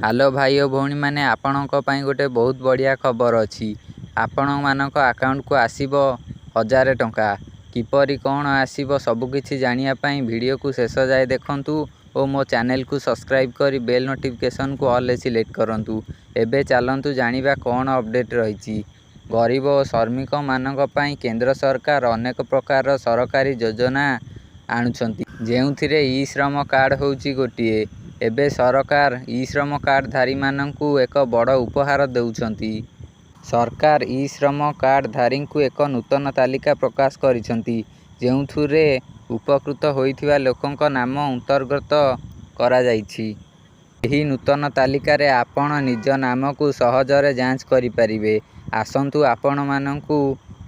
Hello भाई और भौणी मैंने आपणों पाई गोटे बहुत बढ़िया खबर अच्छी। आपण मानक अकाउंट को आसीबो 1000 टंका। किपरि कौन आसीबो सबकिछि जानियापाई वीडियो को शेष जाए देखंतु और मो चैनल को सब्सक्राइब करी बेल नोटिफिकेशन को ऑल सिलेक्ट करंतु। एबे चलंतु जानिबा कौन अपडेट रही। गरीब और श्रमिक मानक पाई केंद्र सरकार अनेक प्रकार सरकारी योजना आणुछंती, जेउथिरे ई श्रम कार्ड होउची गोटिए। एबे सरकार ई श्रम कार्ड धारी मानंकु एक बड़ उपहार देउछंती। सरकार ई श्रम कार्ड धारी को एक नूतन तालिका प्रकाश करिसंती, जेउथुरे उपकृत होइथिबा लोकंक नाम अंतर्गत करा जाइछि। एही नूतन तालिका रे आपण निज नाम को सहजरे जांच करि परिबे। आसंतु आपण मानंकु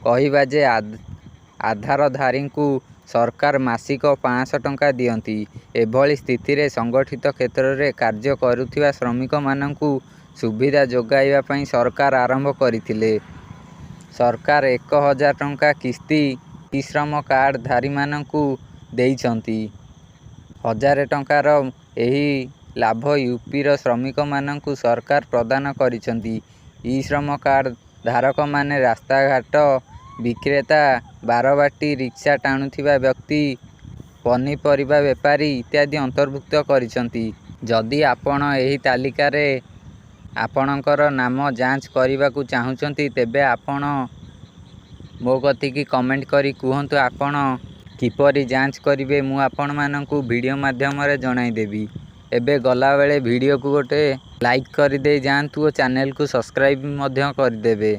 कहिबा जे आधार धारी को सरकार मासिक 500 टंका दियंती। एभली स्थिति रे संगठित क्षेत्र रे कार्य करुथिबा श्रमिक मानंकु सुविधा जोगाइबा पई सरकार आरंभ करिथिले। सरकार 1000 टंका किस्ती ई श्रम कार्ड धारी मानंकु देइछंती। 1000 टंकार एही लाभ यूपी रो श्रमिक मानंकु सरकार प्रदान करिसंती। ई श्रम कार्ड धारक माने रास्ता घाट विक्रेता, बारबाटी, रिक्शा टाणुथिबा व्यक्ति, पनीपरिबा बेपारी इत्यादि अंतर्भुक्त करिसंती। जदि आपण एही तालिका रे आपणकर नाम जांच करिबाकू चाहुचंती तेबे आपण मो कतिकी कमेंट करी कुहंतु आपण किपरि जांच करिवे। मु आपण मानंकु वीडियो माध्यम रे जणाई देबी। एबे गला बेले वीडियो को गोटे लाइक करि दे जांतु और चैनल को सब्सक्राइब मध्य कर देबे।